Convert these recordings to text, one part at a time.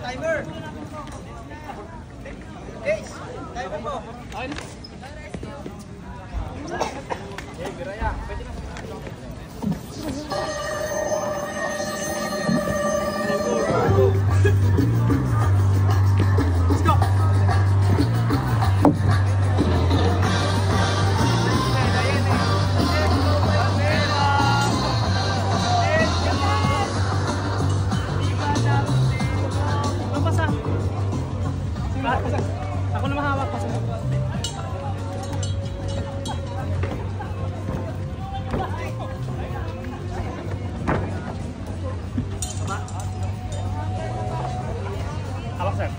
Timer! Guys, timer mo. Okay na. Eh, Biraya. Pwede na. Let's go! Ako na mahawak pa sa hawak, sir.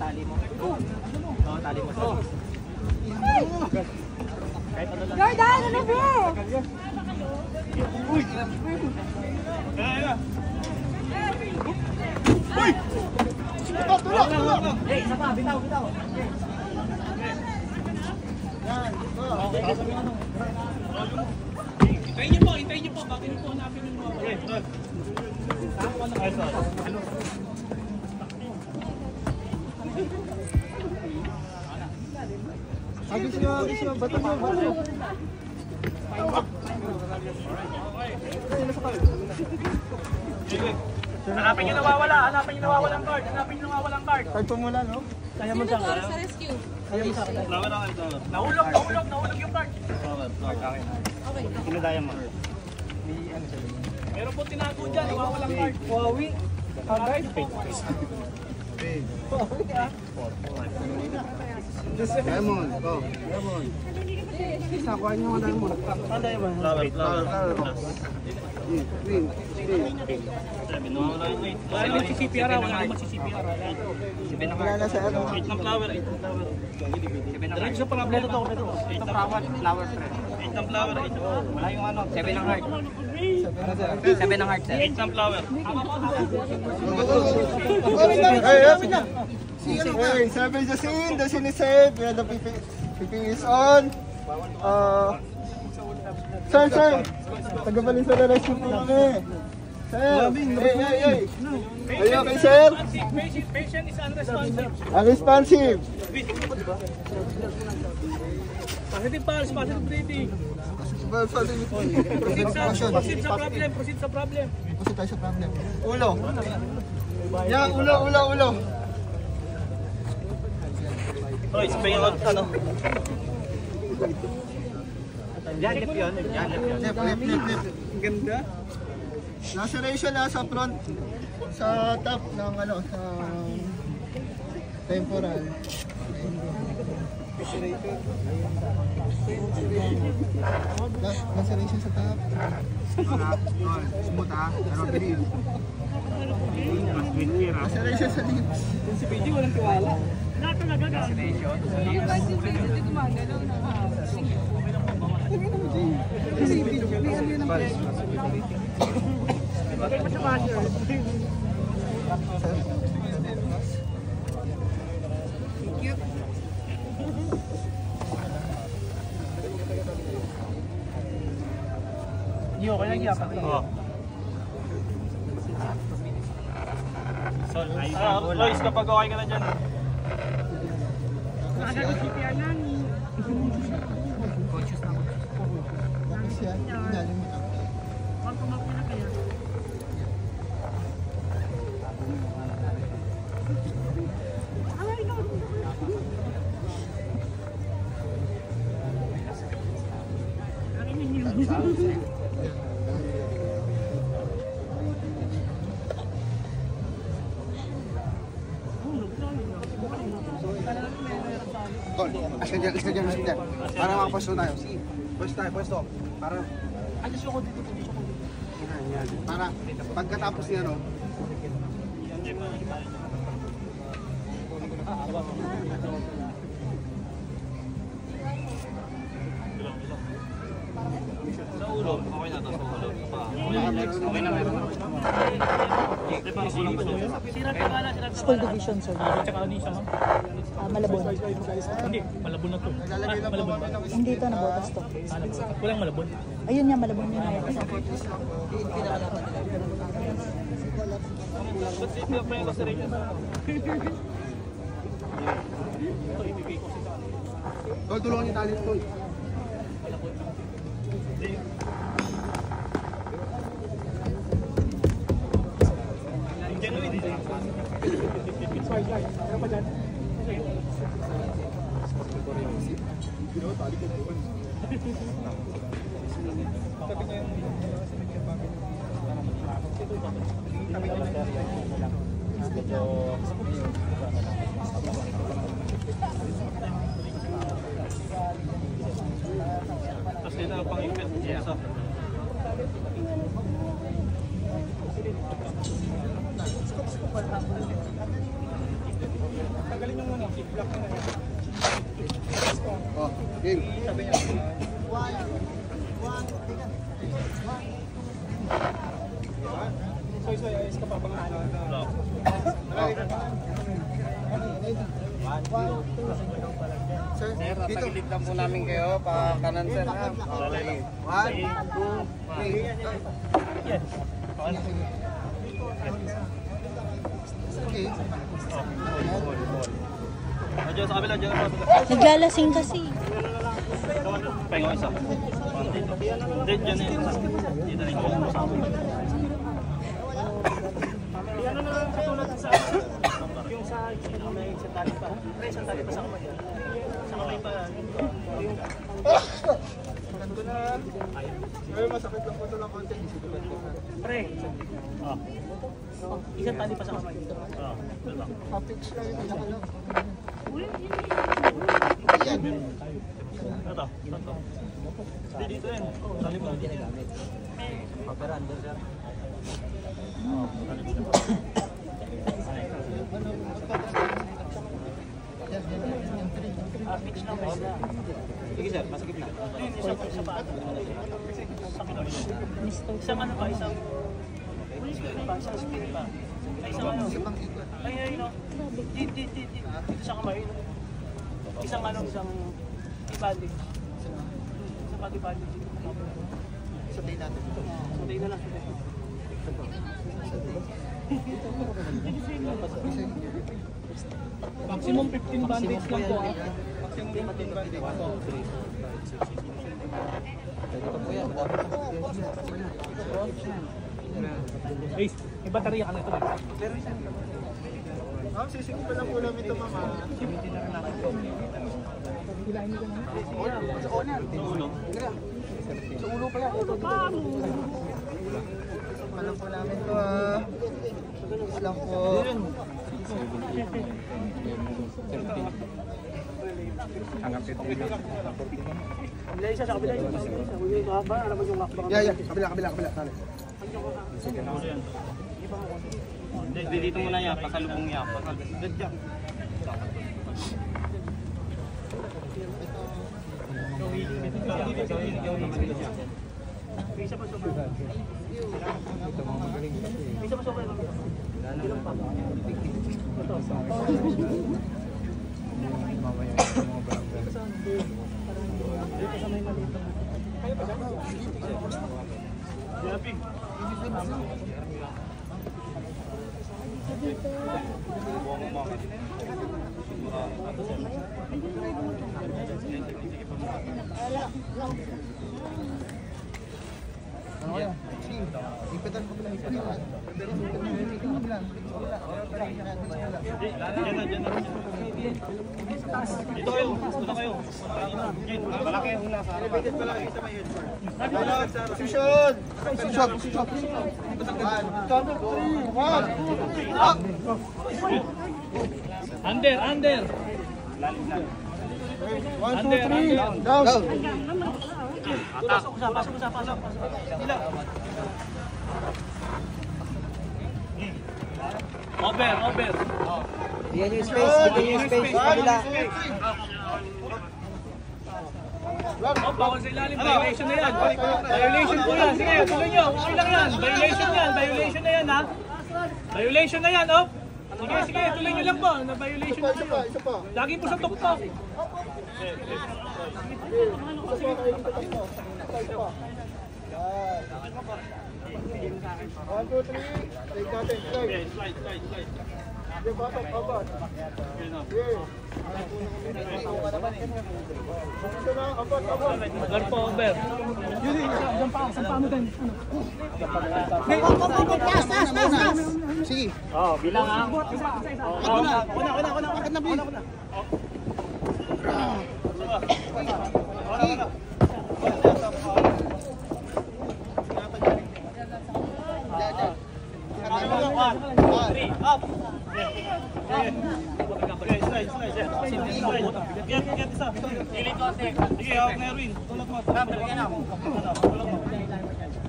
Tali mo. Oo, tali mo. Kahit ano lang. Jordan, ano ba? Uy! Kaya! Uy! Tulak! Eh, isa pa, bitaw. Yan, okay. Hintayin niyo po. Bakit niyo po hanapin yung mga. Okay, tol. Ano? Agis nyo, bato nyo. Hanapin nyo nawawala ang card. Card po mula, no? Kaya mo sa rescue? Kaya mo sa akin. Nahulog yung card. Okay. Kinadaya mo. Meron po tinago dyan, nawawalang card. Huawei. Hagay. Diamond, oh. Diamond. Sakuha nyo mga diamond. Flower. Green. Wala nang magsisipiyara. Wala na sa ano. 8 ng flower. Diretso pa nga pleto to. 8 ng flower. 8 ng flower. Wala yung ano. 7 ng heart. 7 ng heart, sir. 8 ng flower. Hey, sabi sa scene, the scene is safe. We have the PP is on. Sir. Tagabalin sa rescue po kami. Sir, hey. Are you okay, sir? Patient is unresponsive. Unresponsive. Positive pulse, positive breathing. Proceed sa problem. Proceed tayo sa problem. Ulo. Yeah, ulo. Oy, spray out ano? Lip. Ganda. Laceration na sa front, sa top ng ano, sa temporal. Laceration sa top. Smooth ha, pero bilhin. Laceration sa lips. Si PG walang tiwala. Lahat talaga Laceration sa lips. Kasi hindi gumagalaw na. Kasi may ano yun ang Bakit pa siya basher? Yo, kaya giyakan. Oo. Lois, kapag okay ka na dyan. Nakagagot si Pianan. Conscious na ako. Bakit siya? Inalim mo na. Huwag tumakbo na kaya. Tol, ask ka dyan. Para makapwesto tayo. Pwesto tayo. Para, ayos ako dito. Yan. Para, pagkatapos niya, no? Sa ulo, okay na to sa ulo. Okay na meron. School division, sir. Malabon. Hindi, malabon na to. Malabon ba? Hindi ito, nabotas to. Walang malabon. Ayun nga, malabon yun. Ba't hindi pa yung kasi rin yun? Tol, tulungan yung tali, Tol. Tapos din ang pang-ipit. Isa. Oh, game. Sir, Tagilid lang po namin kayo, pa kanan sir ha. Okay. 1, 2, 3. Okay. Diyan sa kabila, diyan. Naglalasing kasi. Pahinga isa. Hindi, dyan eh. Dito rin yung kasama. Yan na lang katulad sa yung sa may sandali pa. Pre, sandali pa sa kamay. Sa kamay pa. Ganito na. Ay, masakit lang po ito lang konti. Pre. Isang tali pa sa kamay. Pa-fix lang yung pinakalang. Ito. Hindi dito yan. Tali pa. Papera under sir. Fix na ba? Sige sir, masakit dito. Isa pa. Isang ano pa? Isang spin pa. Ay, isang ano? Ay, no. Dito sa kamay. Isang ano, isang ibanding. Isang pati-banding. Satay natin. Satay na lang. Maximum 15 bandage lang po. Maximum 15 bandage. Ace, may baterya ka na ito. Sisingin pa lang po namin ito, mama. Sa owner. Sa ulo pa yan. Pa lang po namin ito, ha. Lang po. Hanggang 15 lang. Kabila isa sa kabila isa. Ano ba yung lockdown? Yeah. Kabila. Tali. Hindi, dito muna yan, pasalubong yan. Pasalubong yan. Isa pa sobra. Isa pa sobra. Ilang pa? Dito sa may maliit. Kaya pa dyan? Yapig. Ano kaya? Ipitan ko pala. Dito kayo. Dito kayo. Malaki yung nasa harapan. Position! Position! 1, 2, 3, 1! Under. 1, 2, 3, down! Pasok sa. Sila. Over. Bigyan yung space, kabila. Oh, bawal sa ilalim. Violation na yan. Violation po yan. Sige, tuloy nyo. Okay lang yan. Violation na yan, ha? Violation na yan, oh. Sige, tuloy nyo lang po. Na-violation na kayo. Lagi po sa tuktok. One, two, three. Take natin. Slide. Yung pasok, abot. Yes. Ito na, abot. Over po, over. Sige. Oh, bilang ha. Akit na, Bill. Up. Slide. Get isa. Ilit konti. Sige, hawak na Erwin. Tulak mo.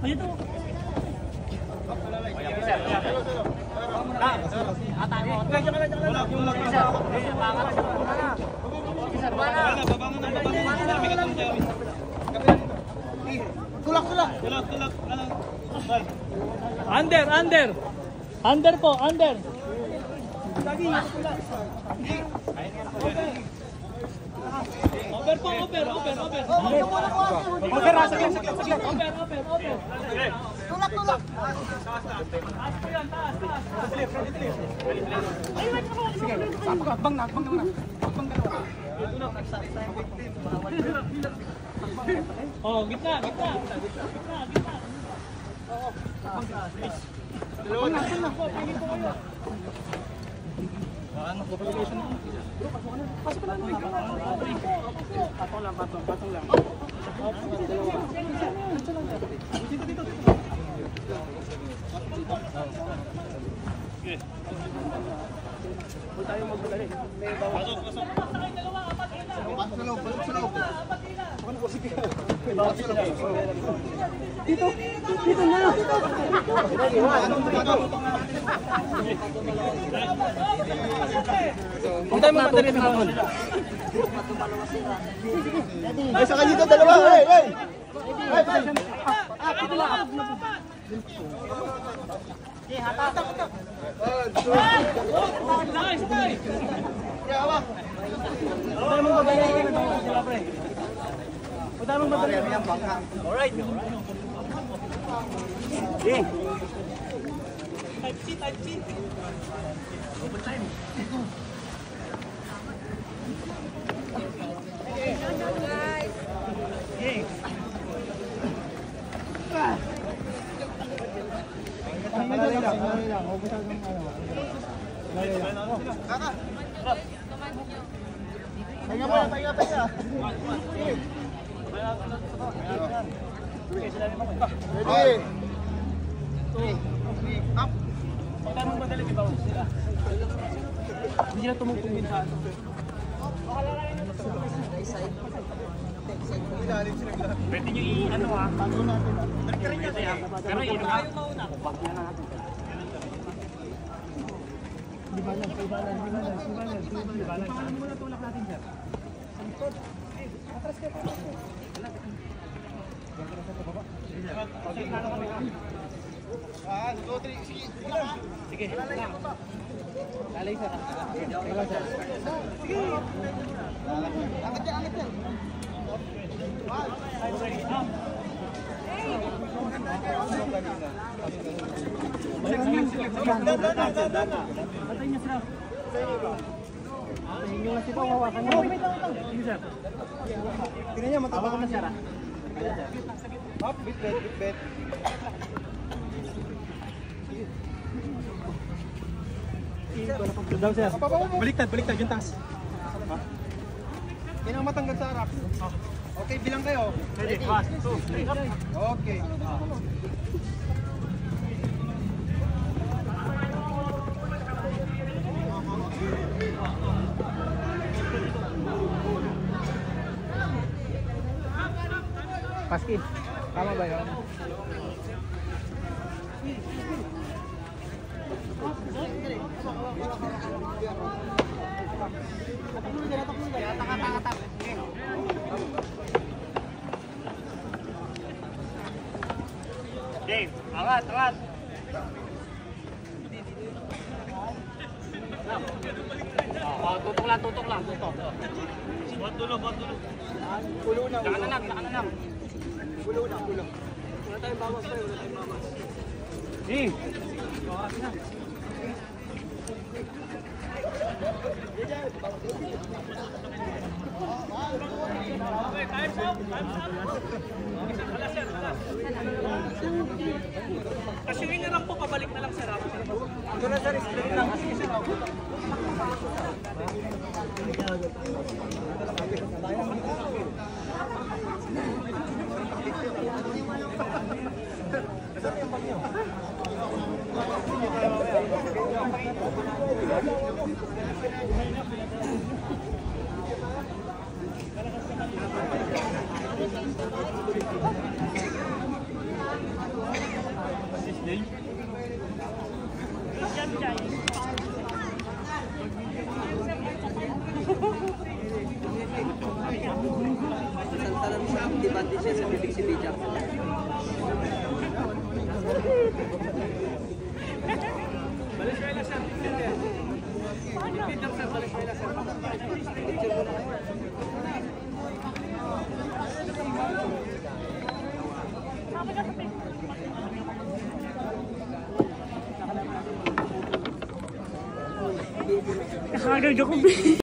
Ayun to. Tulak. Under po, under. Over po, over. Over, saglit. Over. Tulak. Taas po yan, taas. Sige, hakbang na. Oh, gitna. Patong lang. Huwag tayo magdali. Pasok. Pasok sa loob. Dito na. Huwag tayo magdali sa hapon. Ay, saka dito, dalawa. Hey. Nice. Alright. Type C. Overtime. Pahinga. Ready. Up. Huwag tayo magmadali, di ba? Sila. Hindi sila tumutungin sa ano. Pwede nyo i-ano ha? Pwede ha? Pero i-ano ha? Back na natin. Di balance. Saan mo natulak natin sir? Sa likod. Atras ka pa. Sige. Lalay sir. Sige. Angat yan. Patay niya sila. Yung nasi pa hawakan mo. Sige sir. Tingnan niya, matapang na sir. Up, bit. Daw sir. Baliktad yung taas. Yan ang matanggal sa harap. Okay, bilang kayo. Ready? 1, 2, 3. Okay. Paski. Tama ba yun? Dave, angat, angat. Tutok lang, tutok lang. Tutok. Buat dulu, buat dulu. Ulo na, Saka na lang, saka na lang. ulo na, ulo. Wala tayong bawas tayo, wala tayong bawas. Di. Okay, time's up, time's up. Wala sir, wala. Kasi winner po, pabalik na lang sir. Ito na sir, straight lang. Sige sir, ako. Santalan siya, debate siya sa bibig si Bijak. Valenzuela sir, repeat lang sir, Valenzuela sir. Nakagag ako.